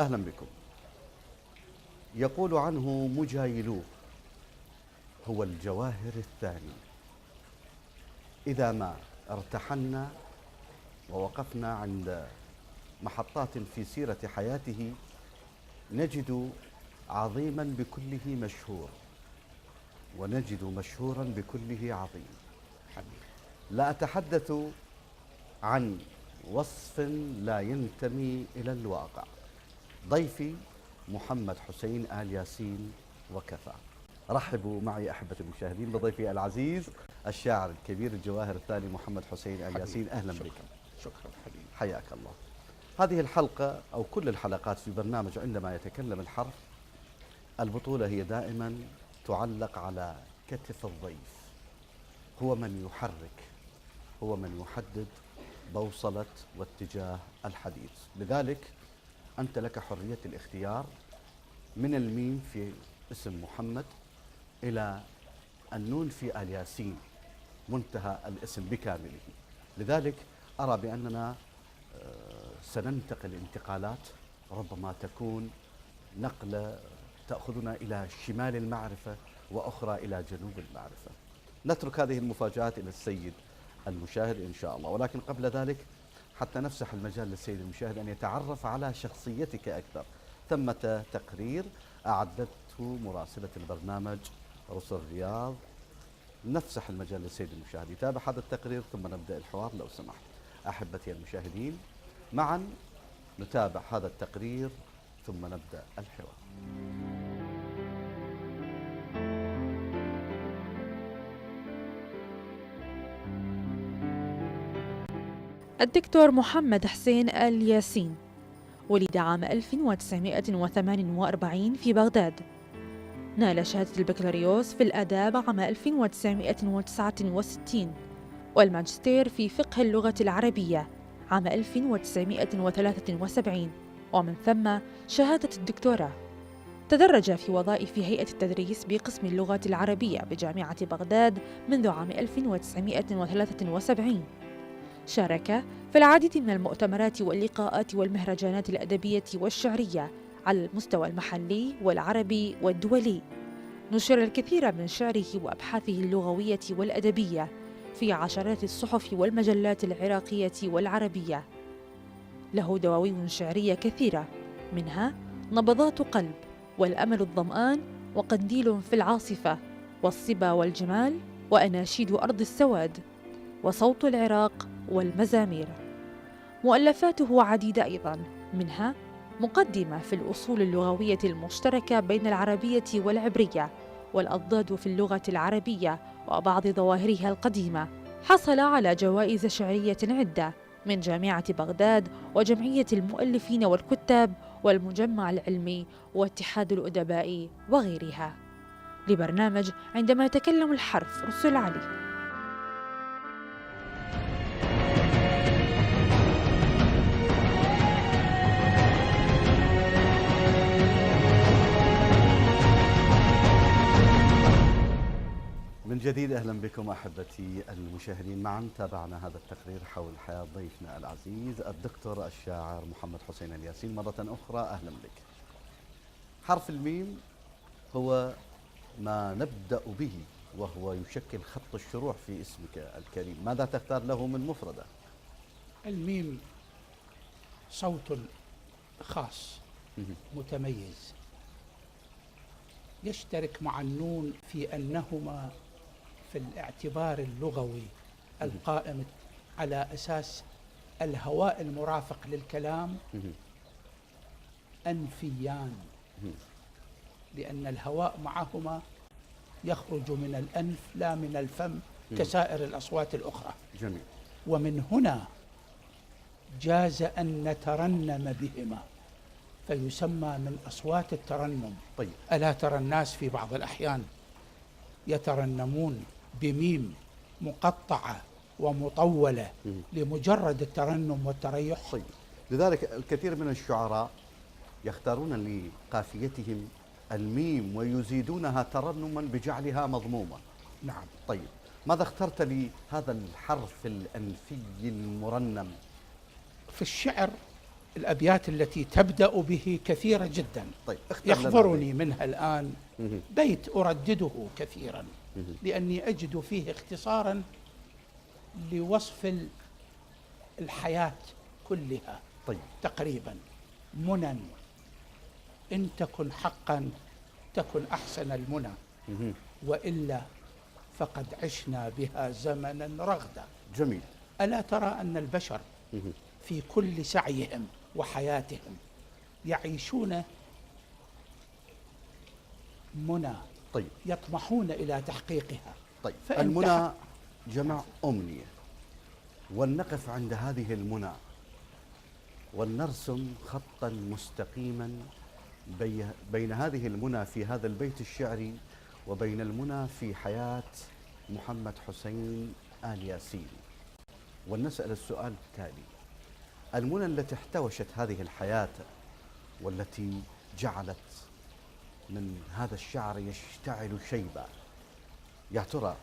أهلا بكم. يقول عنه مجايلوه: هو الجواهر الثاني. إذا ما ارتحلنا ووقفنا عند محطات في سيرة حياته نجد عظيما بكله مشهور، ونجد مشهورا بكله عظيم. لا أتحدث عن وصف لا ينتمي إلى الواقع. ضيفي محمد حسين آل ياسين وكفى. رحبوا معي أحبة المشاهدين بضيفي العزيز الشاعر الكبير الجواهر الثاني محمد حسين آل ياسين. أهلا بك. شكرا حبيبي. حياك الله. هذه الحلقة أو كل الحلقات في برنامج عندما يتكلم الحرف، البطولة هي دائما تعلق على كتف الضيف. هو من يحرك، هو من يحدد بوصلة واتجاه الحديث. لذلك أنت لك حرية الاختيار من الميم في اسم محمد إلى النون في آل ياسين منتهى الاسم بكامله. لذلك أرى بأننا سننتقل انتقالات ربما تكون نقلة تأخذنا إلى شمال المعرفة وأخرى إلى جنوب المعرفة. نترك هذه المفاجآت إلى السيد المشاهد إن شاء الله، ولكن قبل ذلك حتى نفسح المجال للسيد المشاهد أن يتعرف على شخصيتك أكثر. ثمة تقرير أعدته مراسلة البرنامج رسل الرياض. نفسح المجال للسيد المشاهد يتابع هذا التقرير ثم نبدأ الحوار لو سمحت. أحبتي المشاهدين، معا نتابع هذا التقرير ثم نبدأ الحوار. الدكتور محمد حسين آل ياسين ولد عام 1948 في بغداد. نال شهادة البكالوريوس في الآداب عام 1969 والماجستير في فقه اللغة العربية عام 1973، ومن ثم شهادة الدكتوراه. تدرج في وظائف هيئة التدريس بقسم اللغة العربية بجامعة بغداد منذ عام 1973. شارك في العديد من المؤتمرات واللقاءات والمهرجانات الأدبية والشعرية على المستوى المحلي والعربي والدولي. نشر الكثير من شعره وأبحاثه اللغوية والأدبية في عشرات الصحف والمجلات العراقية والعربية. له دواوين شعرية كثيرة، منها نبضات قلب، والأمل الظمآن، وقنديل في العاصفة، والصبا والجمال، وأناشيد أرض السواد، وصوت العراق، والمزامير. مؤلفاته عديدة أيضاً، منها مقدمة في الأصول اللغوية المشتركة بين العربية والعبرية، والأضداد في اللغة العربية وبعض ظواهرها القديمة. حصل على جوائز شعرية عدة من جامعة بغداد وجمعية المؤلفين والكتاب والمجمع العلمي واتحاد الأدباء وغيرها. لبرنامج عندما يتكلم الحرف رسل علي. من جديد أهلا بكم أحبتي المشاهدين. معا تابعنا هذا التقرير حول حياة ضيفنا العزيز الدكتور الشاعر محمد حسين آل ياسين. مرة أخرى أهلا بك. حرف الميم هو ما نبدأ به وهو يشكل خط الشروع في اسمك الكريم. ماذا تختار له من مفردة؟ الميم صوت خاص متميز يشترك مع النون في أنهما في الاعتبار اللغوي القائم على أساس الهواء المرافق للكلام أنفيان، لأن الهواء معهما يخرج من الأنف لا من الفم كسائر الأصوات الأخرى. جميل. ومن هنا جاز أن نترنم بهما فيسمى من أصوات الترنم. طيب. ألا ترى الناس في بعض الأحيان يترنمون بميم مقطعة ومطولة لمجرد الترنم والتريح. طيب. لذلك الكثير من الشعراء يختارون لقافيتهم الميم ويزيدونها ترنما بجعلها مضمومة. نعم. طيب، ماذا اخترت لهذا الحرف الأنفي المرنم؟ في الشعر الأبيات التي تبدأ به كثيرة جدا. طيب يحضرني منها الآن مهم. بيت أردده كثيرا مهم. لأني أجد فيه اختصارا لوصف الحياة كلها. طيب تقريبا: منى إن تكن حقا تكن أحسن المنى، مهم. وإلا فقد عشنا بها زمنا رغدا. جميل. ألا ترى أن البشر مهم. في كل سعيهم وحياتهم يعيشون منى طيب يطمحون إلى تحقيقها؟ طيب فإن المنى جمع أمنية، ولنقف عند هذه المنى ولنرسم خطا مستقيما بين هذه المنى في هذا البيت الشعري وبين المنى في حياة محمد حسين آل ياسين، ولنسأل السؤال التالي: المنى التي احتوشت هذه الحياة والتي جعلت من هذا الشعر يشتعل شيبا، يا ترى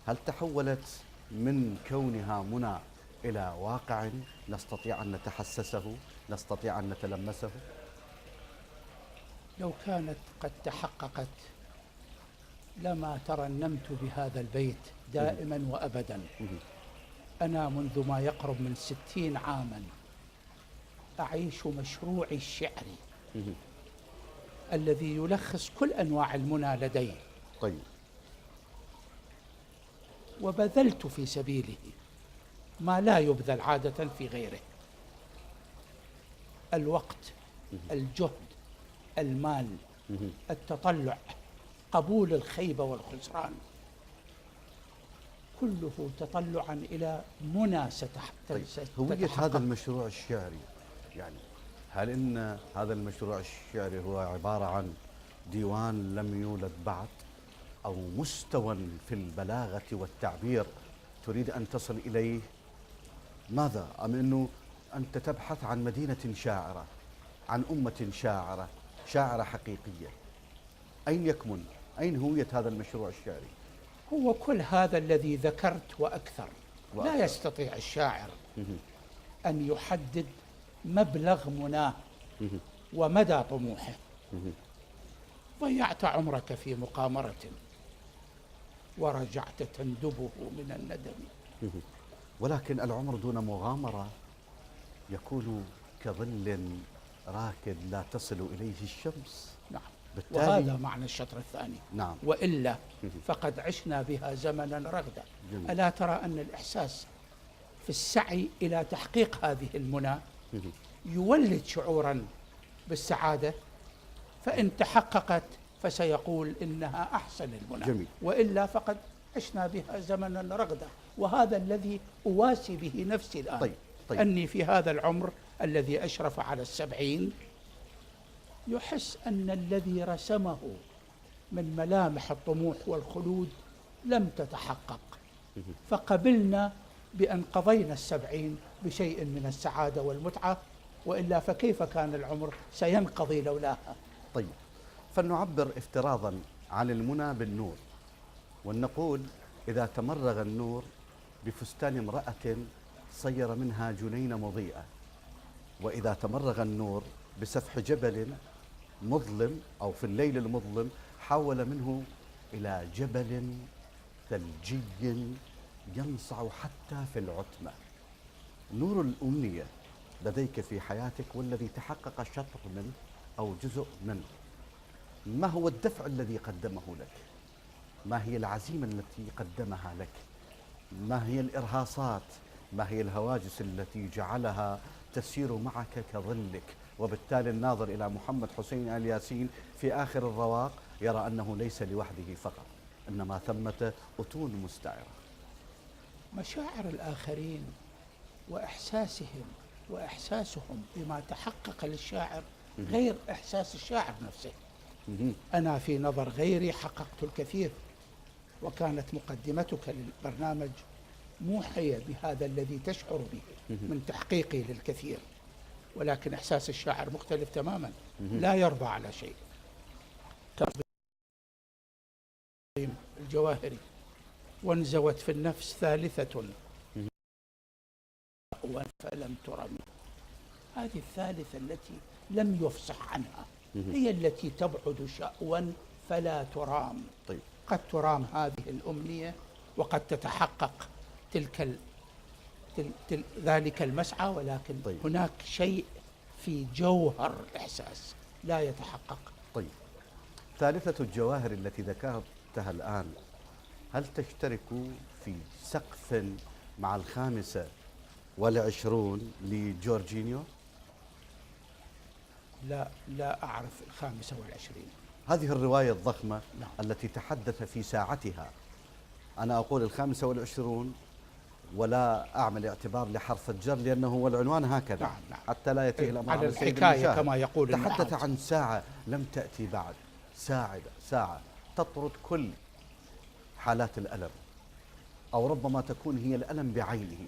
هل تحولت من كونها منى إلى واقع نستطيع أن نتحسسه، نستطيع أن نتلمسه؟ لو كانت قد تحققت لما ترنمت بهذا البيت دائما وأبدا. أنا منذ ما يقرب من 60 عاما أعيش مشروعي الشعري الذي يلخص كل أنواع المنى لدي. طيب. وبذلت في سبيله ما لا يبذل عادة في غيره: الوقت، الجهد، المال، التطلع، قبول الخيبة والخسران، كله تطلعا إلى منى طيب. هوية هذا المشروع الشعري، يعني هل إن هذا المشروع الشعري هو عبارة عن ديوان لم يولد بعد، أو مستوى في البلاغة والتعبير تريد أن تصل إليه؟ ماذا؟ أم أنه أنت تبحث عن مدينة شاعرة، عن أمة شاعرة، شاعرة حقيقية؟ أين يكمن؟ أين هوية هذا المشروع الشعري؟ هو كل هذا الذي ذكرت وأكثر. لا يستطيع الشاعر أن يحدد مبلغ مناه ومدى طموحه. ضيعت عمرك في مقامرة ورجعت تندبه من الندم. ولكن العمر دون مغامرة يكون كظل راكد لا تصل إليه الشمس. نعم، بالتالي وهذا معنى الشطر الثاني. نعم. وإلا فقد عشنا بها زمنا رغدا. جميل. ألا ترى أن الإحساس في السعي إلى تحقيق هذه المنى يولد شعورا بالسعادة؟ فإن تحققت فسيقول إنها أحسن المنى. جميل. وإلا فقد عشنا بها زمنا رغدا. وهذا الذي أواسي به نفسي الآن. طيب. أني في هذا العمر الذي أشرف على 70 يحس أن الذي رسمه من ملامح الطموح والخلود لم تتحقق، فقبلنا بأن قضينا 70 بشيء من السعادة والمتعة، وإلا فكيف كان العمر سينقضي لولاها؟ طيب، فلنعبر افتراضا عن المنى بالنور، ولنقول إذا تمرغ النور بفستان امرأة صير منها جنين مضيئة، وإذا تمرغ النور بسفح جبل مظلم أو في الليل المظلم حول منه إلى جبل ثلجي ينصع حتى في العتمة. نور الأمنية لديك في حياتك والذي تحقق شطر منه أو جزء منه، ما هو الدفع الذي قدمه لك؟ ما هي العزيمة التي قدمها لك؟ ما هي الإرهاصات؟ ما هي الهواجس التي جعلها تسير معك كظلك؟ وبالتالي الناظر إلى محمد حسين آل ياسين في آخر الرواق يرى أنه ليس لوحده فقط، إنما ثمة أتون مستعرة. مشاعر الآخرين وإحساسهم بما تحقق للشاعر غير إحساس الشاعر نفسه. أنا في نظر غيري حققت الكثير، وكانت مقدمتك للبرنامج موحية بهذا الذي تشعر به من تحقيقي للكثير، ولكن إحساس الشاعر مختلف تماما. لا يرضى على شيء. الجواهري: وانزوت في النفس ثالثة فلم ترمي. هذه الثالثة التي لم يفصح عنها، هي التي تبعد شأوا فلا ترام. طيب. قد ترام هذه الأمنية وقد تتحقق ذلك المسعى، ولكن طيب. هناك شيء في جوهر الإحساس لا يتحقق. طيب، ثالثة الجواهر التي ذكرتها الآن هل تشترك في سقف مع 25 لجورجينيو؟ لا أعرف 25. هذه الرواية الضخمة نعم. التي تحدث في ساعتها. أنا أقول 25 ولا أعمل اعتبار لحرف الجر لأنه هو العنوان هكذا. نعم. حتى لا يتيه الأمر على السيد الحكاية المشاهد. كما يقول تحدث المحاضر. عن ساعة لم تأتي بعد، ساعة تطرد كل حالات الألم، أو ربما تكون هي الألم بعينه.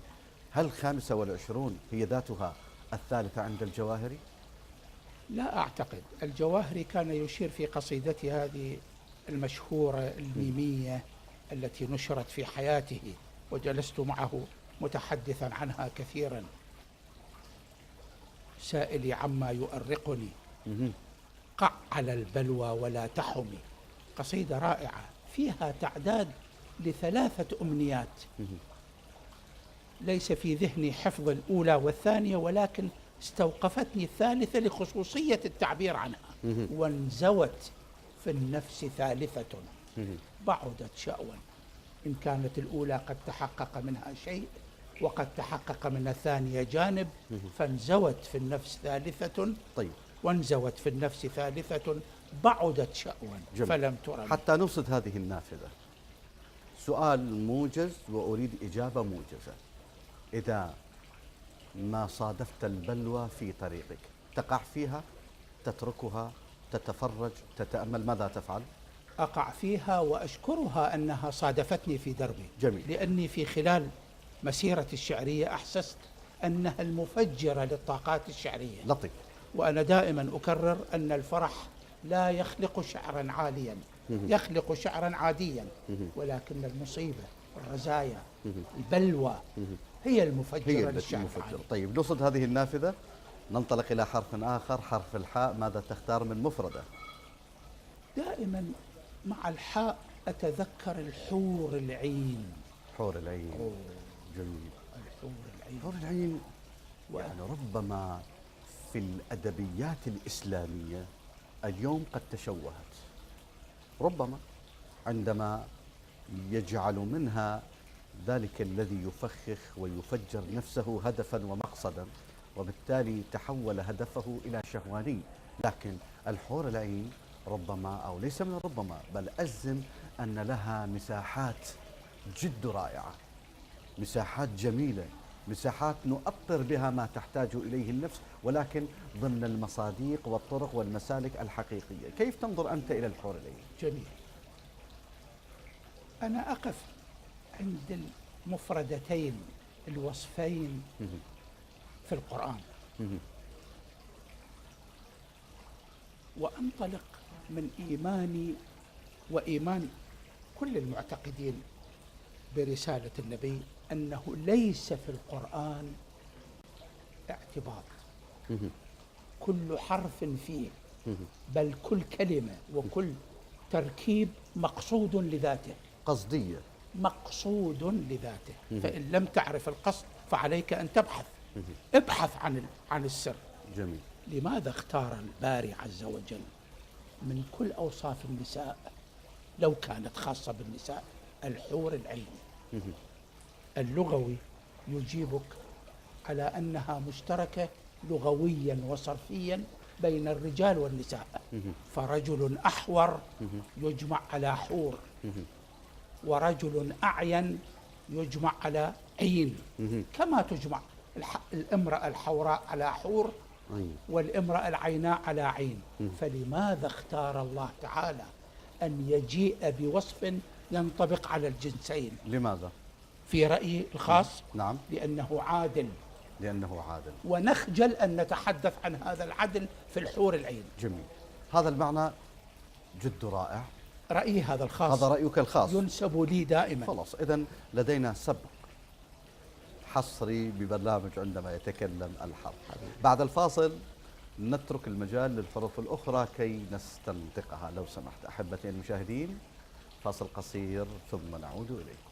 هل 25 هي ذاتها الثالثة عند الجواهري؟ لا أعتقد. الجواهري كان يشير في قصيدته هذه المشهورة الميمية التي نشرت في حياته وجلست معه متحدثا عنها كثيرا: سائلي عما يؤرقني، قع على البلوى ولا تحمي. قصيدة رائعة فيها تعداد ل3 أمنيات. ليس في ذهني حفظ الأولى والثانية، ولكن استوقفتني الثالثة لخصوصية التعبير عنها. وانزوت في النفس ثالثة بعدت شأوا. إن كانت الأولى قد تحقق منها شيء وقد تحقق من الثانية جانب، فانزوت في النفس ثالثة. طيب. وانزوت في النفس ثالثة بعدت شأوا فلم ترى. حتى نبسط هذه النافذة، سؤال موجز وأريد إجابة موجزة. إذا ما صادفت البلوى في طريقك تقع فيها، تتركها، تتفرج، تتأمل، ماذا تفعل؟ أقع فيها وأشكرها أنها صادفتني في دربي. جميل. لأني في خلال مسيرتي الشعرية أحسست أنها المفجرة للطاقات الشعرية. لطيف. وأنا دائما أكرر أن الفرح لا يخلق شعرا عاليا، يخلق شعرا عاديا، ولكن المصيبة، الرزايا، البلوى هي المفجرة للشعر. طيب، نصد هذه النافذة، ننطلق إلى حرف آخر، حرف الحاء. ماذا تختار من مفردة؟ دائما مع الحاء أتذكر الحور العين. حور العين. جميل. الحور العين. حور العين يعني ربما في الأدبيات الإسلامية اليوم قد تشوهت، ربما عندما يجعل منها ذلك الذي يفخخ ويفجر نفسه هدفا ومقصدا، وبالتالي تحول هدفه إلى شهواني. لكن الحور العين ربما، أو ليس من ربما بل أجزم أن لها مساحات جد رائعة، مساحات جميلة، مساحات نؤطر بها ما تحتاج إليه النفس، ولكن ضمن المصادق والطرق والمسالك الحقيقية. كيف تنظر أنت إلى الحور العين؟ جميل. أنا أقف عند المفردتين الوصفين في القرآن، وأنطلق من إيماني وإيمان كل المعتقدين برسالة النبي أنه ليس في القرآن اعتباط. كل حرف فيه، بل كل كلمة وكل تركيب مقصود لذاته، قصدية، مقصود لذاته. فإن لم تعرف القصد فعليك أن تبحث. ابحث عن السر. جميل. لماذا اختار الباري عز وجل من كل أوصاف النساء، لو كانت خاصة بالنساء، الحور العين؟ اللغوي يجيبك على أنها مشتركة لغويا وصرفيا بين الرجال والنساء. فرجل أحور يجمع على حور، ورجل أعين يجمع على عين، كما تجمع الامرأة الحوراء على حور والامرأة العيناء على عين. فلماذا اختار الله تعالى أن يجيء بوصف ينطبق على الجنسين؟ لماذا؟ في رأيي الخاص نعم. لأنه عادل. لأنه عادل. ونخجل أن نتحدث عن هذا العدل في الحور العين. جميل. هذا المعنى جد رائع. رأيي هذا الخاص، هذا رأيك الخاص، ينسب لي دائما. خلاص، إذن لدينا سبق حصري ببرنامج عندما يتكلم الحرف. بعد الفاصل نترك المجال للحروف الأخرى كي نستنطقها لو سمحت. أحبتي المشاهدين، فاصل قصير ثم نعود إليكم.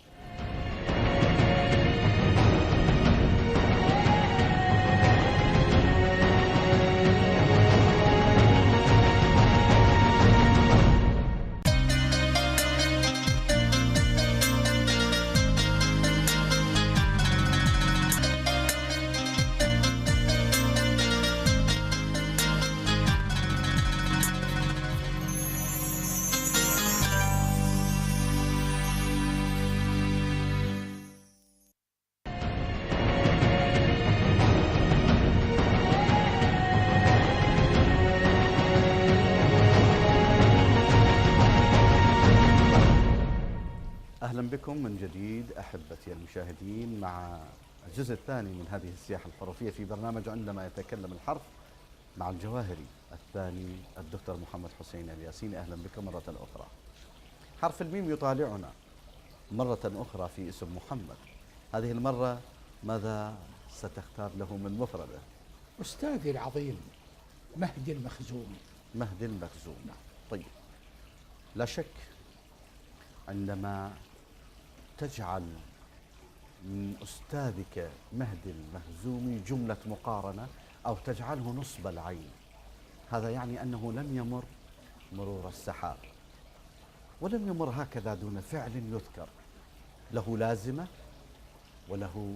أهلا بكم من جديد أحبتي المشاهدين مع الجزء الثاني من هذه السياحة الحرفية في برنامج عندما يتكلم الحرف مع الجواهري الثاني الدكتور محمد حسين الياسيني. أهلا بكم مرة أخرى. حرف الميم يطالعنا مرة أخرى في اسم محمد. هذه المرة ماذا ستختار له من مفردة؟ أستاذي العظيم مهدي المخزومي. مهدي المخزومي. طيب، لا شك عندما تجعل من أستاذك مهدي المخزومي جملة مقارنة أو تجعله نصب العين، هذا يعني أنه لم يمر مرور السحاب، ولم يمر هكذا دون فعل يذكر، له لازمة وله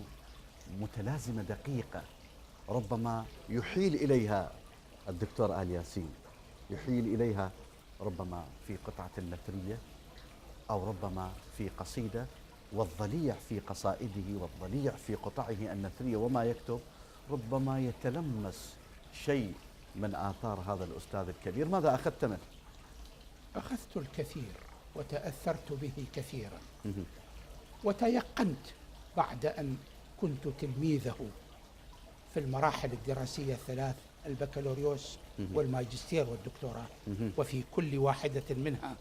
متلازمة دقيقة ربما يحيل إليها الدكتور آل ياسين، يحيل إليها ربما في قطعة نثرية أو ربما في قصيدة، والضليع في قصائده والضليع في قطعه النثرية وما يكتب ربما يتلمس شيء من آثار هذا الأستاذ الكبير. ماذا أخذت منه؟ أخذت الكثير وتأثرت به كثيرا، وتيقنت بعد أن كنت تلميذه في المراحل الدراسية الثلاث، البكالوريوس والماجستير والدكتوراه، وفي كل واحدة منها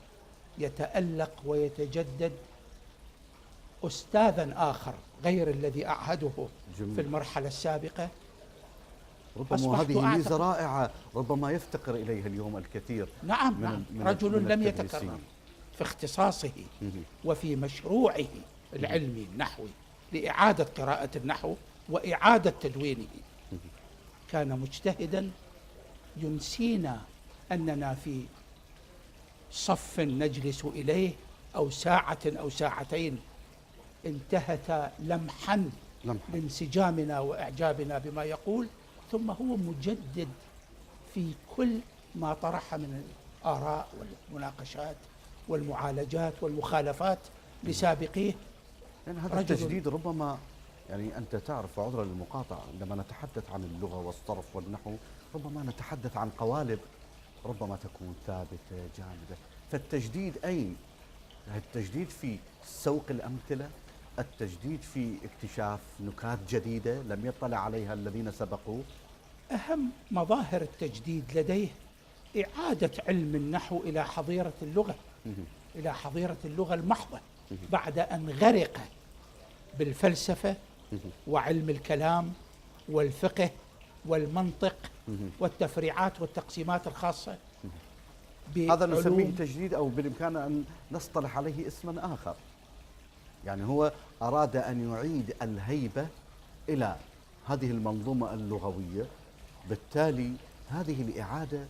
يتألق ويتجدد أستاذا آخر غير الذي أعهده في المرحلة السابقة. ربما هذه ميزة رائعة ربما يفتقر إليها اليوم الكثير. نعم، رجل لم يتكرر في اختصاصه وفي مشروعه العلمي النحوي لإعادة قراءة النحو وإعادة تدوينه. كان مجتهدا ينسينا أننا في صف نجلس إليه أو ساعة أو ساعتين انتهت لمحا لانسجامنا وإعجابنا بما يقول، ثم هو مجدد في كل ما طرح من الآراء والمناقشات والمعالجات والمخالفات لسابقيه. يعني هذا التجديد ربما، يعني أنت تعرف عذرا للمقاطعة، عندما نتحدث عن اللغة والصرف والنحو ربما نتحدث عن قوالب ربما تكون ثابتة جامدة، فالتجديد أين؟ التجديد في سوق الأمثلة، التجديد في اكتشاف نكات جديدة لم يطلع عليها الذين سبقوه. أهم مظاهر التجديد لديه إعادة علم النحو إلى حظيرة اللغة، إلى حظيرة اللغة المحضة، بعد أن غرق بالفلسفة وعلم الكلام والفقه والمنطق والتفريعات والتقسيمات الخاصة. هذا نسميه تجديد، أو بالإمكان أن نصطلح عليه اسما آخر. يعني هو أراد أن يعيد الهيبة إلى هذه المنظومة اللغوية، بالتالي هذه الإعادة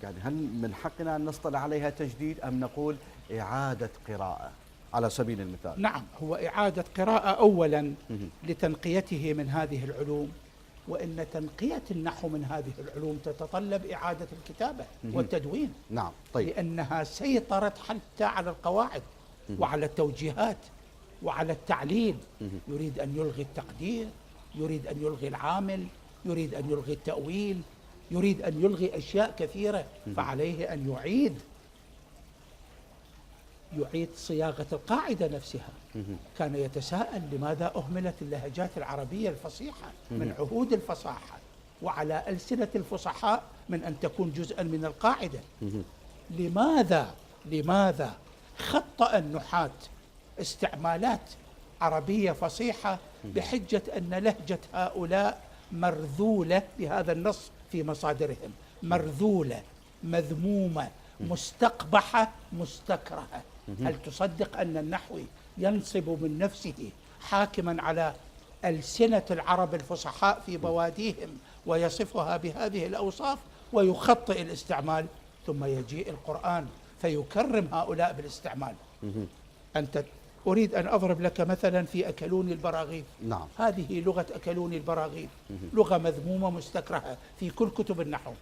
يعني هل من حقنا أن نصطلح عليها تجديد أم نقول إعادة قراءة على سبيل المثال؟ نعم، هو إعادة قراءة أولا لتنقيته من هذه العلوم، وإن تنقية النحو من هذه العلوم تتطلب إعادة الكتابة والتدوين. نعم، طيب. لأنها سيطرت حتى على القواعد وعلى التوجيهات وعلى التعليل. يريد أن يلغي التقدير، يريد أن يلغي العامل، يريد أن يلغي التأويل، يريد أن يلغي أشياء كثيرة، فعليه أن يعيد صياغة القاعدة نفسها. كان يتساءل لماذا أهملت اللهجات العربية الفصيحة من عهود الفصاحة وعلى ألسنة الفصحاء من أن تكون جزءا من القاعدة. لماذا خطأ النحاة استعمالات عربية فصيحة بحجة أن لهجة هؤلاء مرذولة بهذا النص في مصادرهم، مرذولة، مذمومة، مستقبحة، مستكرهة. هل تصدق أن النحوي ينصب من نفسه حاكما على ألسنة العرب الفصحاء في بواديهم ويصفها بهذه الأوصاف ويخطئ الاستعمال، ثم يجيء القرآن فيكرم هؤلاء بالاستعمال؟ أنت أريد أن أضرب لك مثلا في أكلوني البراغيث. نعم. هذه لغة أكلوني البراغيث، لغة مذمومة مستكرهة في كل كتب النحو،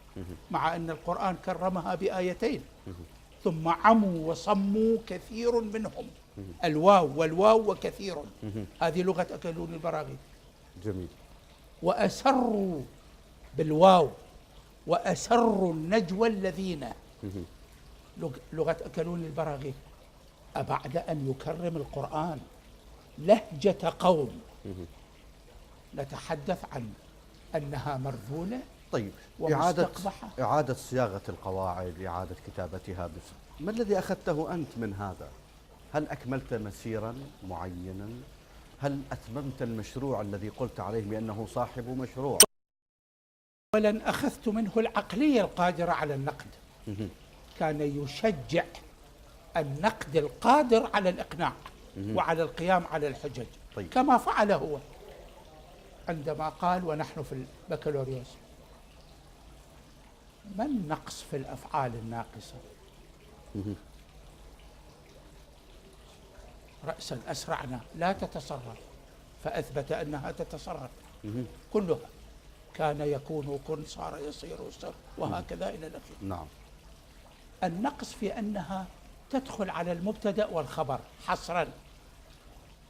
مع أن القرآن كرمها بآيتين. ثم عموا وصموا كثير منهم، الواو والواو وكثير، هذه لغة أكلوني البراغيث. جميل. وأسروا بالواو، وأسروا النجوى الذين، لغة أكلوني البراغيث. أبعد أن يكرم القرآن لهجة قوم نتحدث عن أنها مرذولة؟ طيب، إعادة صياغة القواعد، إعادة كتابتها ما الذي أخذته أنت من هذا؟ هل أكملت مسيرا معينا؟ هل أتممت المشروع الذي قلت عليه بأنه صاحب مشروع؟ ولن أخذت منه العقلية القادرة على النقد. كان يشجع النقد القادر على الإقناع وعلى القيام على الحجج. طيب. كما فعل هو عندما قال ونحن في البكالوريوس: ما النقص في الأفعال الناقصة؟ رأسا أسرعنا لا تتصرف، فأثبت أنها تتصرف كلها. كان يكون كن، صار يصير صر، وهكذا إلى الأخير. نعم. النقص في أنها تدخل على المبتدأ والخبر حصرا.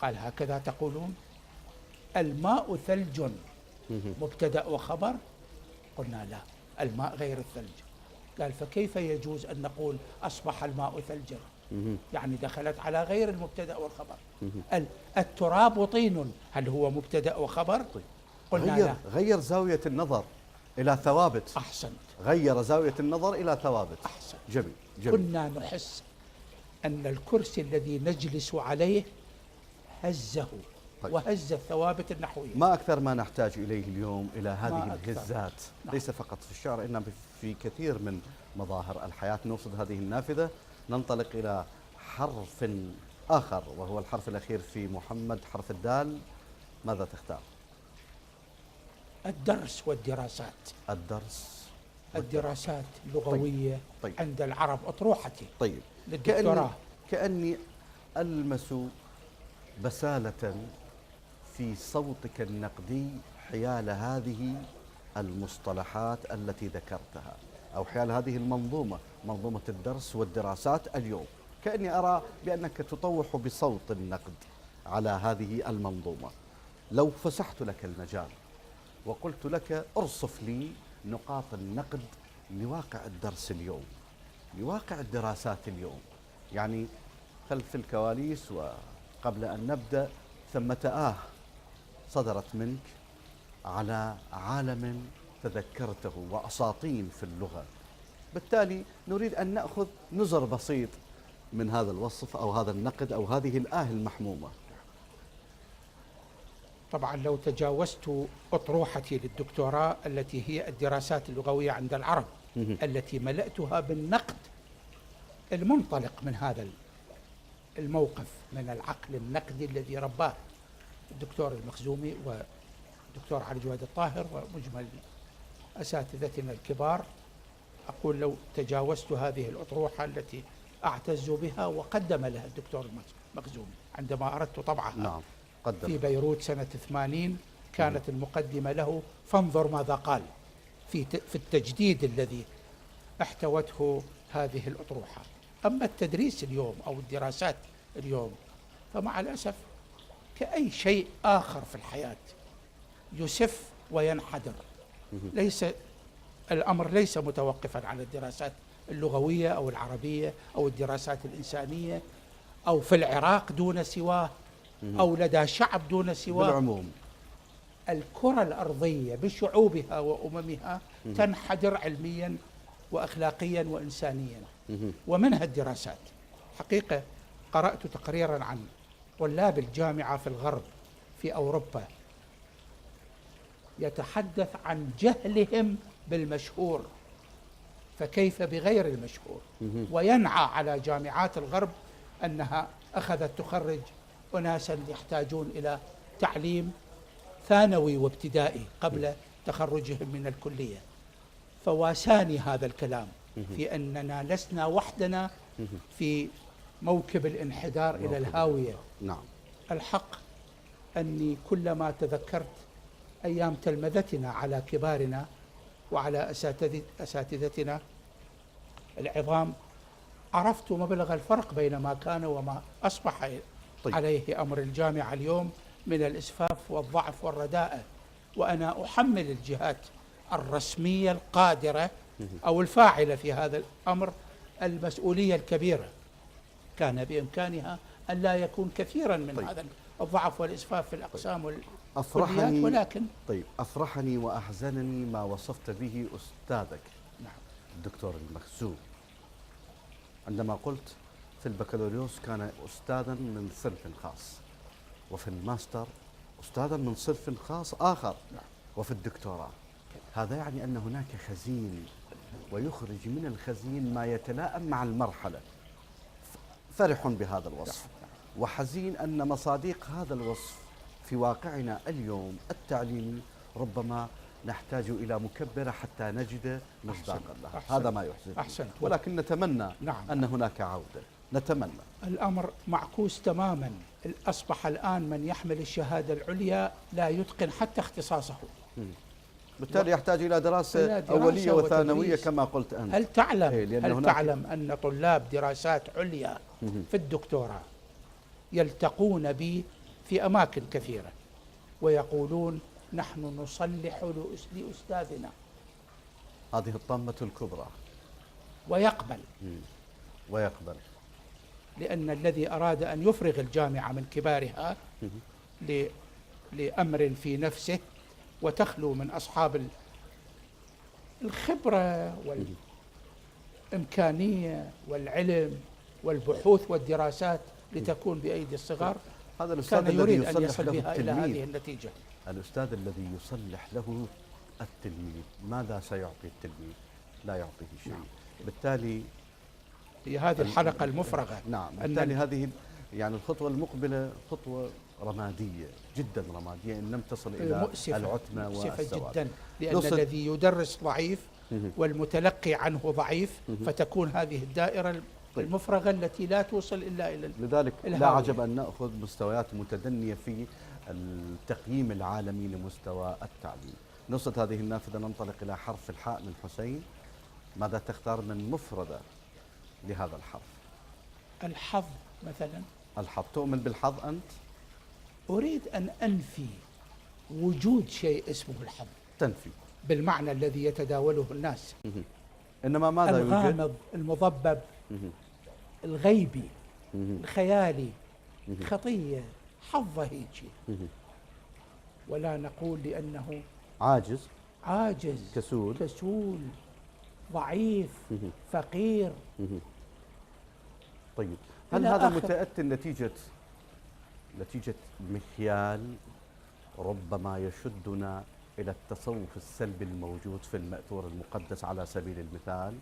قال: هكذا تقولون الماء ثلج، مبتدأ وخبر؟ قلنا لا، الماء غير الثلج. قال: فكيف يجوز أن نقول أصبح الماء ثلجا؟ يعني دخلت على غير المبتدأ والخبر. التراب طين، هل هو مبتدأ وخبر؟ قلنا لا. غير زاوية النظر إلى ثوابت. أحسنت. غير زاوية النظر إلى ثوابت. أحسنت. جميل. كنا نحس أن الكرسي الذي نجلس عليه هزه. طيب. وهز الثوابت النحوية. ما أكثر ما نحتاج إليه اليوم إلى هذه الهزات. نعم. ليس فقط في الشعر، إنما في كثير من مظاهر الحياة. نوصد هذه النافذة، ننطلق إلى حرف آخر وهو الحرف الأخير في محمد، حرف الدال. ماذا تختار؟ الدرس والدراسات. الدراسات اللغوية. طيب. عند العرب أطروحتي. طيب. كأني ألمس بسالة في صوتك النقدي حيال هذه المصطلحات التي ذكرتها، أو حيال هذه المنظومة، منظومة الدرس والدراسات اليوم. كأني أرى بأنك تطوح بصوت النقد على هذه المنظومة. لو فسحت لك المجال وقلت لك ارصف لي نقاط النقد لواقع الدرس اليوم، لواقع الدراسات اليوم، يعني خلف الكواليس وقبل أن نبدأ، ثمة صدرت منك على عالم تذكرته وأساطين في اللغة. بالتالي نريد أن نأخذ نزر بسيط من هذا الوصف أو هذا النقد أو هذه الآه المحمومة. طبعا لو تجاوزت أطروحتي للدكتوراه التي هي الدراسات اللغوية عند العرب، التي ملأتها بالنقد المنطلق من هذا الموقف، من العقل النقدي الذي رباه الدكتور المخزومي والدكتور علي جواد الطاهر ومجمل أساتذتنا الكبار، أقول لو تجاوزت هذه الأطروحة التي أعتز بها وقدم لها الدكتور المخزومي عندما أردت طبعها. نعم. قدم. في بيروت سنة 80 كانت المقدمة له: فانظر ماذا قال، في التجديد الذي احتوته هذه الأطروحة. أما التدريس اليوم أو الدراسات اليوم فمع الأسف كأي شيء آخر في الحياة يسف وينحدر. الأمر ليس متوقفا على الدراسات اللغوية أو العربية أو الدراسات الإنسانية أو في العراق دون سواه أو لدى شعب دون سواه. بالعموم الكرة الأرضية بشعوبها وأممها تنحدر علميا وأخلاقيا وإنسانيا، ومنها الدراسات. حقيقة قرأت تقريرا عن طلاب الجامعة في الغرب في أوروبا يتحدث عن جهلهم بالمشهور، فكيف بغير المشهور؟ وينعى على جامعات الغرب أنها أخذت تخرج أناسا يحتاجون إلى تعليم ثانوي وابتدائي قبل تخرجهم من الكلية. فواساني هذا الكلام في أننا لسنا وحدنا في موكب الانحدار إلى الهاوية. نعم. الحق أني كلما تذكرت أيام تلمذتنا على كبارنا وعلى أساتذتنا العظام عرفت مبلغ الفرق بين ما كان وما أصبح عليه أمر الجامعة اليوم من الإسفاف والضعف والرداءة. وأنا أحمل الجهات الرسمية القادرة أو الفاعلة في هذا الأمر المسؤولية الكبيرة. كان بإمكانها أن لا يكون كثيرا من هذا الضعف والإسفاف في الأقسام والكليات، ولكن أفرحني وأحزنني ما وصفت به أستاذك نعم الدكتور المخزوم عندما قلت في البكالوريوس كان أستاذا من صنف خاص، وفي الماستر أستاذا من صنف خاص آخر، وفي الدكتوراه. هذا يعني أن هناك خزين، ويخرج من الخزين ما يتلائم مع المرحلة. فرح بهذا الوصف، وحزين أن مصادق هذا الوصف في واقعنا اليوم التعليمي ربما نحتاج إلى مكبرة حتى نجد مصداقا لها. هذا ما يحزن، ولكن نتمنى أن هناك عودة، نتمنى. الأمر معكوس تماما. أصبح الآن من يحمل الشهادة العليا لا يتقن حتى اختصاصه، بالتالي يحتاج إلى دراسة أولية وثانوية كما قلت أنت. هل تعلم أن طلاب دراسات عليا في الدكتوراه يلتقون بي في أماكن كثيرة ويقولون نحن نصلح لأستاذنا، هذه الطامة الكبرى، ويقبل لأن الذي أراد أن يفرغ الجامعة من كبارها لأمر في نفسه وتخلو من أصحاب الخبرة والإمكانية والعلم والبحوث والدراسات لتكون بأيدي الصغار، هذا الأستاذ كان يريد أن يصل بها إلى هذه النتيجة. الأستاذ الذي يصلح له التلميذ ماذا سيعطي التلميذ؟ لا يعطيه شيء. بالتالي هي هذه الحلقة المفرغة. نعم، بالتالي هذه يعني الخطوة المقبلة خطوة رمادية، جدا رمادية إن لم تصل إلى العتمة والسواد جدا، لأن الذي يدرس ضعيف والمتلقي عنه ضعيف، فتكون هذه الدائرة المفرغة التي لا توصل إلا إلى لذلك لا عجب أن نأخذ مستويات متدنية في التقييم العالمي لمستوى التعليم. نصت هذه النافذة، ننطلق إلى حرف الحاء من حسين. ماذا تختار من مفردة لهذا الحرف؟ الحظ مثلا. الحظ، تؤمن بالحظ أنت؟ أريد أن أنفي وجود شيء اسمه الحظ. تنفي بالمعنى الذي يتداوله الناس. إنما ماذا يوجد؟ الغامض، المضبب، الغيبي، الخيالي، خطية، حظه هيك. ولا نقول لأنه عاجز، كسول، ضعيف، فقير. طيب، هل هذا متأتي نتيجة مخيال ربما يشدنا إلى التصوف السلبي الموجود في المأثور المقدس على سبيل المثال،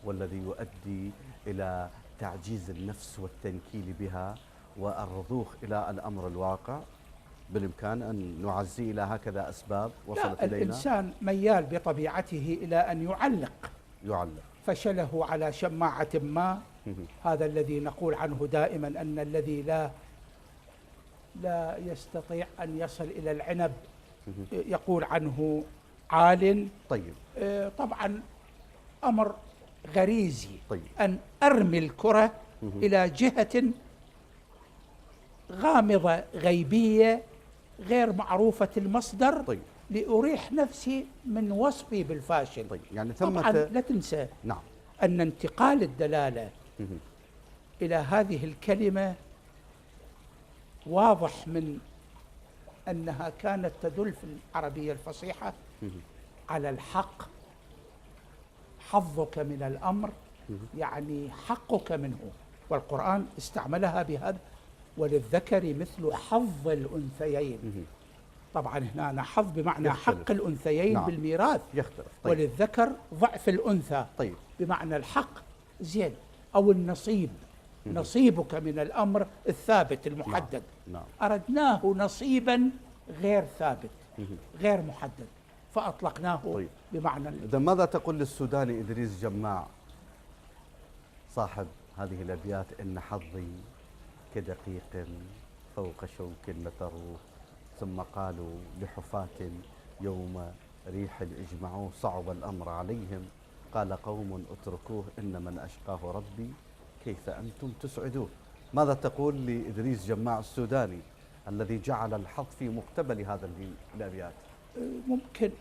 والذي يؤدي إلى تعجيز النفس والتنكيل بها والرضوخ إلى الأمر الواقع؟ بالإمكان أن نعزي إلى هكذا أسباب وصلت إلينا. الإنسان ميال بطبيعته إلى أن يعلق فشله على شماعة ما. هذا الذي نقول عنه دائما أن الذي لا يستطيع أن يصل إلى العنب يقول عنه عال. طيب، طبعا أمر غريزي. أن أرمي الكرة إلى جهة غامضة غيبية غير معروفة المصدر. لأريح نفسي من وصفي بالفاشل. يعني طبعا لا تنسى أن انتقال الدلالة إلى هذه الكلمة واضح من أنها كانت تدل في العربية الفصيحة على الحق. حظك من الأمر يعني حقك منه، والقرآن استعملها وللذكر مثل حظ الأنثيين. طبعا هنا حظ بمعنى يختلف. حق الأنثيين نعم. بالميراث. يختلف. طيب. وللذكر ضعف الأنثى. طيب. بمعنى الحق زين أو النصيب. نصيبك من الأمر الثابت المحدد. نعم. أردناه نصيبا غير ثابت غير محدد فأطلقناه. طيب. بمعنى إذا ماذا تقول للسوداني إدريس جماع صاحب هذه الأبيات: إن حظي كدقيق فوق شوك لتروه، ثم قالوا لحفاة يوم ريح اجمعوه، صعب الأمر عليهم قال قوم اتركوه، إن من أشقاه ربي كيف أنتم تسعدوه. ماذا تقول لإدريس جماع السوداني الذي جعل الحظ في مقتبل هذا الأبيات؟ ممكن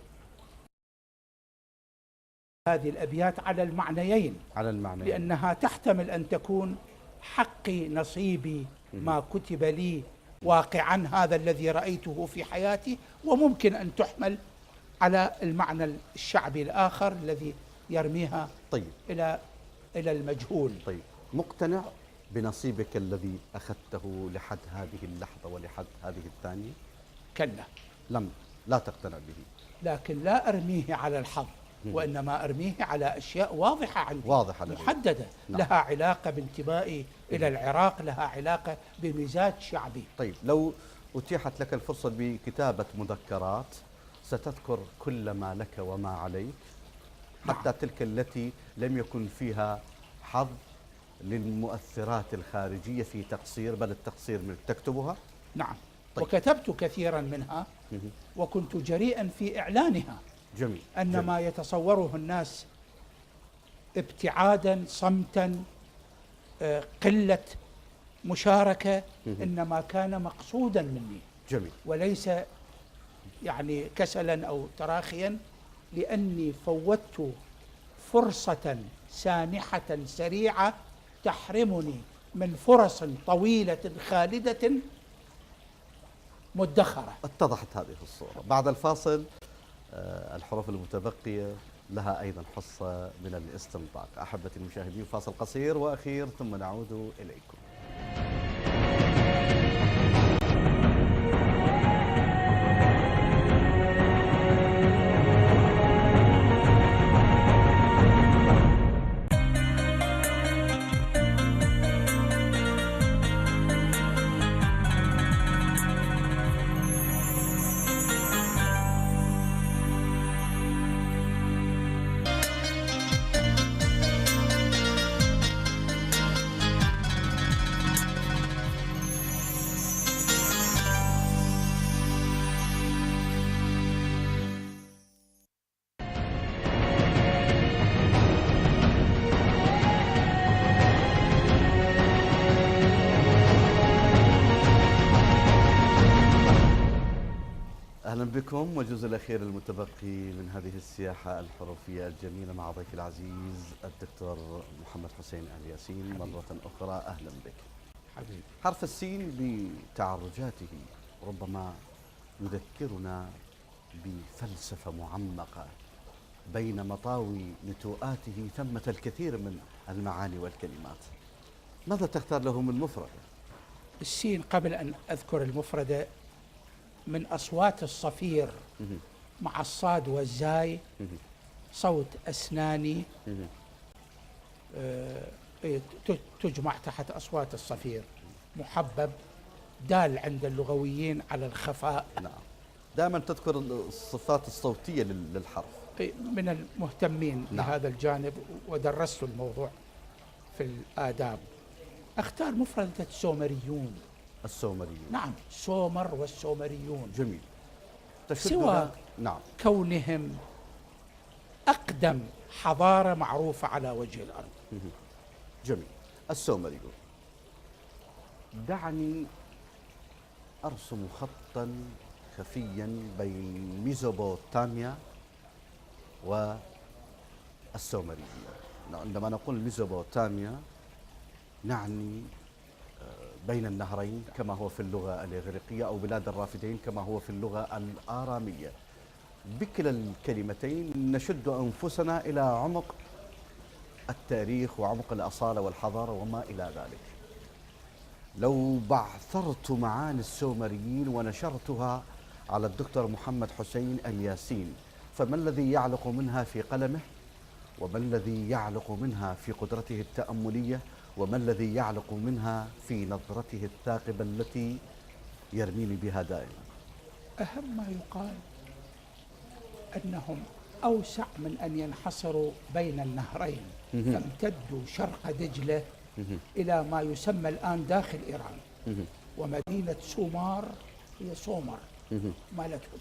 هذه الأبيات على المعنيين، على المعنى، لأنها تحتمل أن تكون حقي نصيبي ما كتب لي واقعا هذا الذي رأيته في حياتي، وممكن أن تحمل على المعنى الشعبي الآخر الذي يرميها طيب. إلى المجهول. طيب، مقتنع بنصيبك الذي أخذته لحد هذه اللحظة ولحد هذه الثانية؟ كلا، لا تقتنع به. لكن لا أرميه على الحظ، وإنما أرميه على أشياء واضحة عندي، واضحة محددة. نعم. لها علاقة بانتمائي إلى العراق، لها علاقة بمزاج شعبي. طيب، لو أتيحت لك الفرصة بكتابة مذكرات ستذكر كل ما لك وما عليك، حتى نعم. تلك التي لم يكن فيها حظ للمؤثرات الخارجية في تقصير، بل التقصير منك تكتبها؟ نعم. طيب. وكتبت كثيرا منها وكنت جريئا في إعلانها. جميل. أن جميل. ما يتصوره الناس ابتعادا، صمتا، قلة مشاركة، إنما كان مقصودا مني. جميل. وليس يعني كسلا أو تراخيا، لأني فوتت فرصة سانحة سريعة تحرمني من فرص طويلة خالدة مدخرة. اتضحت هذه الصورة. بعد الفاصل الحروف المتبقية لها أيضا حصة من الاستنطاق. أحبتي المشاهدين، فاصل قصير وأخير ثم نعود إليكم. أهلا بكم، والجزء الأخير المتبقي من هذه السياحة الحروفية الجميلة مع ضيفي العزيز الدكتور محمد حسين آل ياسين. مرة أخرى أهلا بك حبيبي. حرف السين بتعرجاته ربما يذكرنا بفلسفة معمقة، بين مطاوي نتوءاته ثمة الكثير من المعاني والكلمات. ماذا تختار له من مفردة؟ السين قبل أن أذكر المفردة من أصوات الصفير مع الصاد والزاي، صوت أسناني تجمع تحت أصوات الصفير، محبب، دال عند اللغويين على الخفاء. نعم، دائما تذكر الصفات الصوتية للحرف. من المهتمين نعم. بهذا الجانب ودرست الموضوع في الآداب. أختار مفردة سومريون. السومريون. نعم، سومر والسومريون. جميل. سوى نعم. كونهم أقدم حضارة معروفة على وجه الأرض. جميل. السومريون. دعني أرسم خطا خفيا بين ميزوبوتاميا والسومريين. عندما نقول ميزوبوتاميا نعني بين النهرين كما هو في اللغة الإغريقية، أو بلاد الرافدين كما هو في اللغة الآرامية. بكلا الكلمتين نشد أنفسنا إلى عمق التاريخ وعمق الأصالة والحضارة وما إلى ذلك. لو بعثرت معاني السومريين ونشرتها على الدكتور محمد حسين الياسين، فما الذي يعلق منها في قلمه؟ وما الذي يعلق منها في قدرته التأملية؟ وما الذي يعلق منها في نظرته الثاقبة التي يرميني بها دائما؟ أهم ما يقال أنهم أوسع من أن ينحصروا بين النهرين، فامتدوا شرق دجلة إلى ما يسمى الآن داخل إيران، ومدينة سومار هي سومر مالتهم،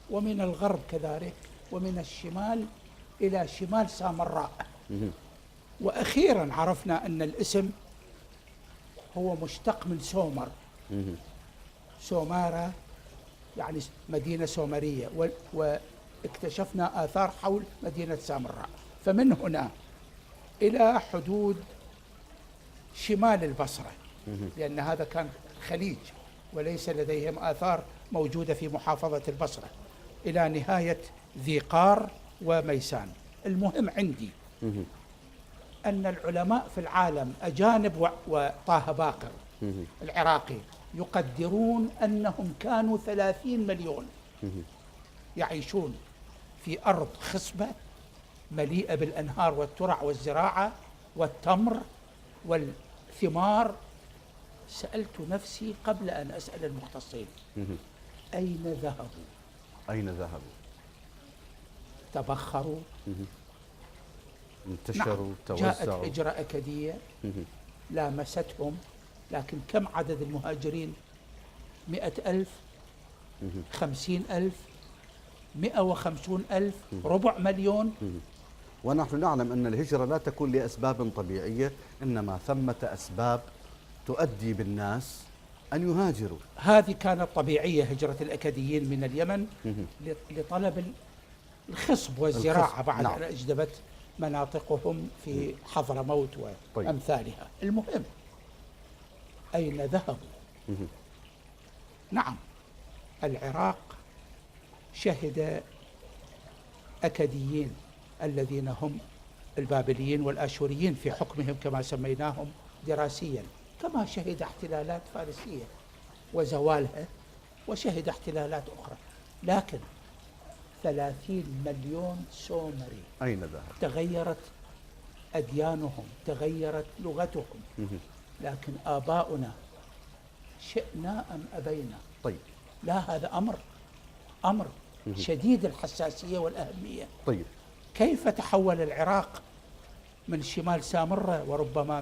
ومن الغرب كذلك، ومن الشمال إلى شمال سامراء. وأخيرا عرفنا أن الاسم هو مشتق من سومر، سومارة يعني مدينة سومرية، واكتشفنا آثار حول مدينة سامراء. فمن هنا إلى حدود شمال البصرة، لأن هذا كان خليج وليس لديهم آثار موجودة في محافظة البصرة، إلى نهاية ذي قار وميسان. المهم عندي أن العلماء في العالم أجانب وطه باقر العراقي يقدرون أنهم كانوا 30 مليون يعيشون في أرض خصبة مليئة بالأنهار والترع والزراعة والتمر والثمار. سألت نفسي قبل أن أسأل المختصين أين ذهبوا؟ أين ذهبوا؟ تبخروا، انتشروا، نعم. توزعوا. جاءت هجرة أكدية لامستهم، لكن كم عدد المهاجرين؟ 100,000، 50,000، 150,000، ربع مليون. ونحن نعلم أن الهجرة لا تكون لأسباب طبيعية، إنما ثمة أسباب تؤدي بالناس أن يهاجروا. هذه كانت طبيعية، هجرة الأكديين من اليمن لطلب الخصب والزراعة بعد نعم. أن أجدبت مناطقهم في حضرموت وأمثالها. المهم أين ذهبوا؟ نعم، العراق شهد أكديين الذين هم البابليين والآشوريين في حكمهم كما سميناهم دراسيا، كما شهد احتلالات فارسية وزوالها، وشهد احتلالات أخرى. لكن 30 مليون سومري أين ذهب؟ تغيرت أديانهم، تغيرت لغتهم، لكن آباؤنا شئنا أم أبينا. طيب، لا، هذا أمر شديد الحساسية والأهمية. طيب، كيف تحول العراق من شمال سامرة وربما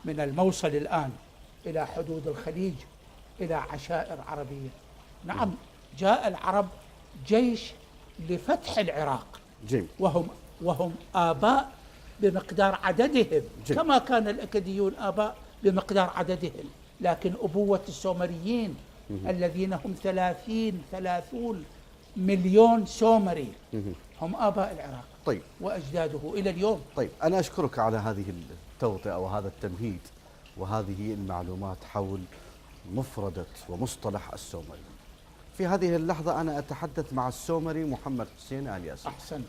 من الموصل الآن إلى حدود الخليج إلى عشائر عربية؟ نعم، جاء العرب جيش لفتح العراق، جيم. وهم آباء بمقدار عددهم، جيم. كما كان الأكديون آباء بمقدار عددهم، لكن أبوة السومريين الذين هم 30 مليون سومري هم آباء العراق. طيب، وأجداده إلى اليوم. طيب، أنا أشكرك على هذه التوطئة وهذا التمهيد وهذه المعلومات حول مفردة ومصطلح السومري. في هذه اللحظة أنا أتحدث مع السومري محمد حسين الياسين. أحسنت.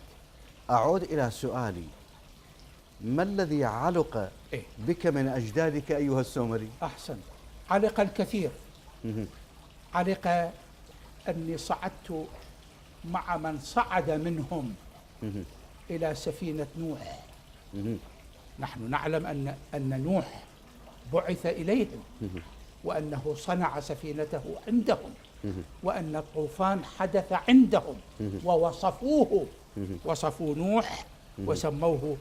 أعود إلى سؤالي، ما الذي علق بك من أجدادك أيها السومري؟ أحسنت. علق الكثير. علق أني صعدت مع من صعد منهم إلى سفينة نوح. نحن نعلم أن نوح بعث إليهم، وأنه صنع سفينته عندهم، وأن الطوفان حدث عندهم، ووصفوه، وصفوا نوح وسموه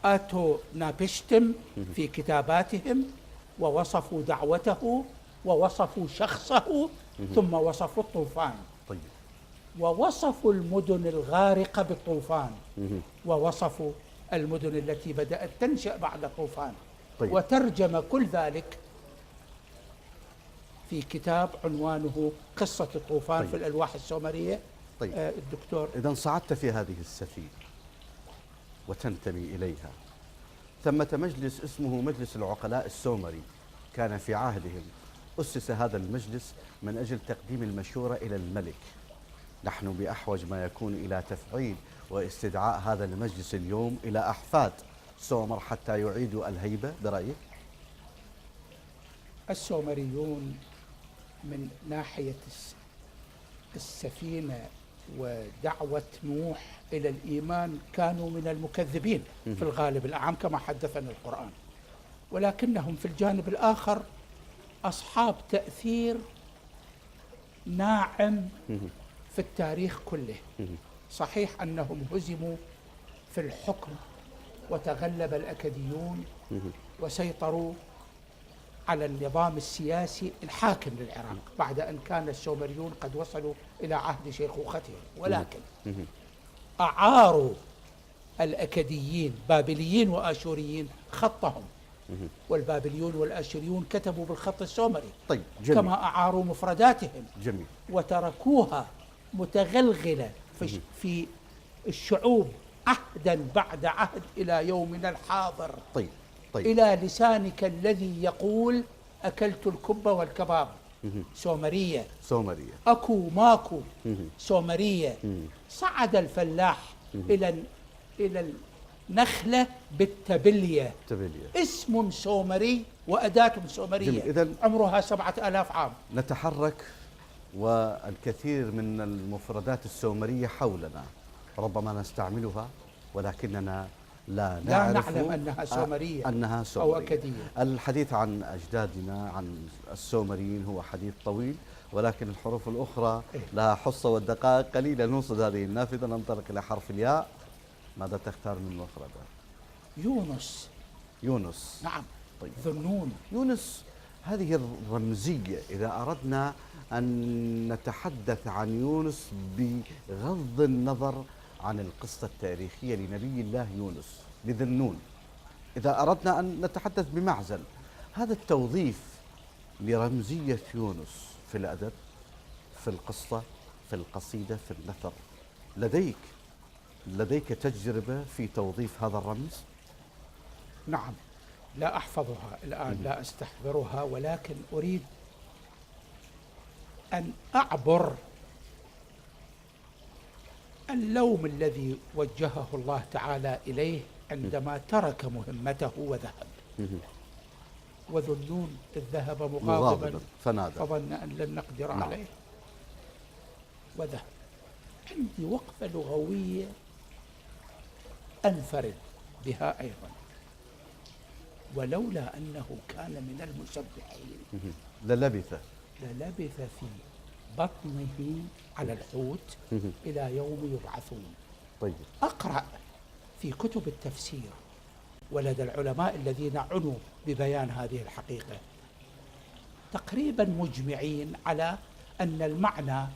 آتو نابشتم في كتاباتهم، ووصفوا دعوته، ووصفوا شخصه، ثم وصفوا الطوفان. طيب. ووصفوا المدن الغارقة بالطوفان، ووصفوا المدن التي بدأت تنشأ بعد الطوفان. طيب. وترجم كل ذلك في كتاب عنوانه قصة الطوفان. طيب. في الألواح السومرية. طيب. الدكتور، إذا صعدت في هذه السفينة وتنتمي إليها، ثمة مجلس اسمه مجلس العقلاء السومري، كان في عهدهم. أسس هذا المجلس من أجل تقديم المشورة إلى الملك. نحن بأحوج ما يكون إلى تفعيل واستدعاء هذا المجلس اليوم إلى أحفاد سومر حتى يعيدوا الهيبة برأيك؟ السومريون من ناحية السفينة ودعوة نوح إلى الإيمان كانوا من المكذبين في الغالب الأعم كما حدثنا القرآن، ولكنهم في الجانب الآخر أصحاب تأثير ناعم في التاريخ كله. صحيح أنهم هزموا في الحكم وتغلب الأكديون وسيطروا على النظام السياسي الحاكم للعراق بعد أن كان السومريون قد وصلوا إلى عهد شيخوختهم، ولكن أعاروا الأكديين بابليين وآشوريين خطهم، والبابليون والآشوريون كتبوا بالخط السومري. طيب جميل. كما أعاروا مفرداتهم جميل. وتركوها متغلغلة في الشعوب عهدا بعد عهد إلى يومنا الحاضر. طيب. إلى لسانك الذي يقول أكلت الكب والكباب سومرية، أكو ماكو سومرية. صعد الفلاح إلى النخلة بالتبلية، اسم سومري وأداة سومرية إذن عمرها 7000 عام. نتحرك والكثير من المفردات السومرية حولنا ربما نستعملها ولكننا لا نعلم أنها سومرية أو أكدية. الحديث عن أجدادنا عن السومريين هو حديث طويل، ولكن الحروف الأخرى لها حصة والدقائق قليلة. نوصل هذه النافذة، ننطلق إلى حرف الياء. ماذا تختار من المفردات؟ يونس. نعم. طيب. ذنون. يونس هذه الرمزية، إذا أردنا أن نتحدث عن يونس بغض النظر عن القصة التاريخية لنبي الله يونس لذنون، إذا أردنا أن نتحدث بمعزل، هذا التوظيف لرمزية يونس في الأدب، في القصة، في القصيدة، في النثر، لديك تجربة في توظيف هذا الرمز؟ نعم، لا أحفظها الآن، لا أستحضرها، ولكن أريد أن أعبر اللوم الذي وجهه الله تعالى إليه عندما ترك مهمته وذهب. وذنون إذ ذهب مغاضبا فنادى فظن أن لن نقدر عليه وذهب. عندي وقفة لغوية أنفرد بها أيضا، ولولا أنه كان من المسبحين للبث في بطنه على الحوت إلى يوم يبعثون. طيب. أقرأ في كتب التفسير ولدى العلماء الذين عنوا ببيان هذه الحقيقة تقريبا مجمعين على أن المعنى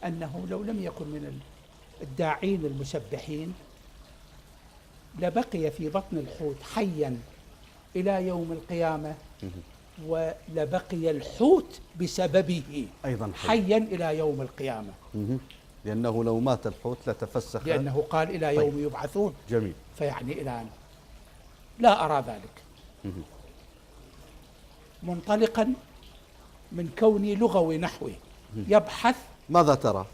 أنه لو لم يكن من الداعين المسبحين لبقي في بطن الحوت حيا إلى يوم القيامة، ولبقي الحوت بسببه أيضا حيا إلى يوم القيامة، لأنه لو مات الحوت لتفسخ، لأنه قال إلى يوم يبعثون. جميل. فيعني الآن لا أرى ذلك، منطلقا من كوني لغوي نحوي يبحث. ماذا ترى؟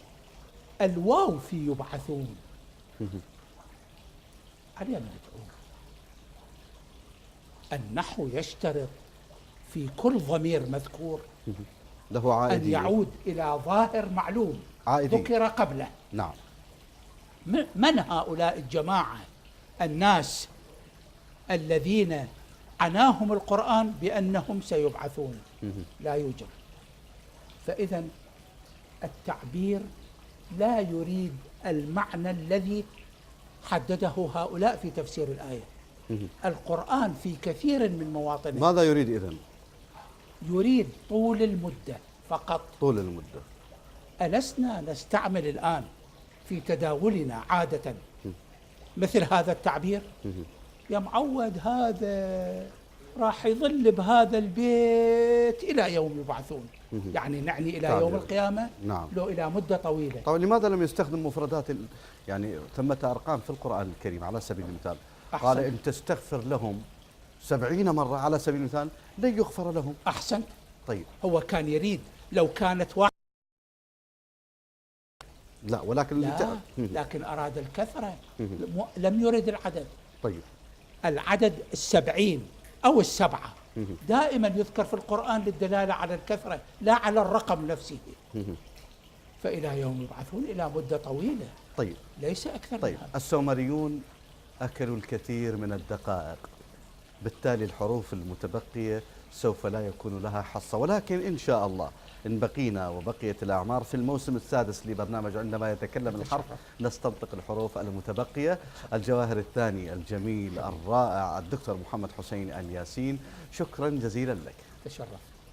الواو في يبعثون علينا ندعو. النحو يشترط في كل ضمير مذكور له عائدية، أن يعود إلى ظاهر معلوم ذكر قبله. نعم. من هؤلاء الجماعة الناس الذين عناهم القرآن بأنهم سيبعثون؟ لا يوجد. فإذا التعبير لا يريد المعنى الذي حدده هؤلاء في تفسير الآية. القرآن في كثير من مواطنه ماذا يريد إذن؟ يريد طول المدة فقط. طول المدة. ألسنا نستعمل الآن في تداولنا عادة مثل هذا التعبير؟ يا معود هذا راح يظل بهذا البيت إلى يوم يبعثون، يعني نعني إلى يوم القيامة. نعم. لو إلى مدة طويلة. طيب لماذا لم يستخدم مفردات يعني ثمة أرقام في القرآن الكريم على سبيل المثال؟ قال إن تستغفر لهم 70 مرة على سبيل المثال لن يغفر لهم. أحسنت. طيب هو كان يريد لو كانت واحد، لا ولكن لا لكن أراد الكثرة، لم يرد العدد. طيب العدد 70 أو 7 دائما يذكر في القرآن للدلالة على الكثرة لا على الرقم نفسه. فإلى يوم يبعثون إلى مدة طويلة. طيب ليس أكثر طيب من هذا. السومريون أكلوا الكثير من الدقائق، بالتالي الحروف المتبقية سوف لا يكون لها حصة، ولكن إن شاء الله إن بقينا وبقيت الأعمار في الموسم السادس لبرنامج عندما يتكلم الحرف نستنطق الحروف المتبقية. الجواهر الثاني الجميل الرائع الدكتور محمد حسين الياسين، شكرا جزيلا لك. تشرف.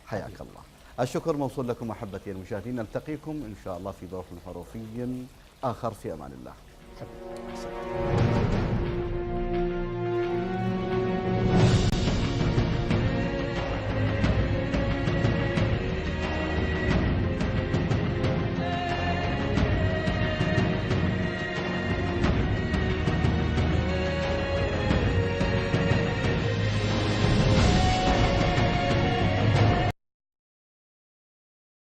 حياك الله. الشكر موصول لكم أحبتي المشاهدين، نلتقيكم إن شاء الله في ظرف حروفي آخر، في أمان الله.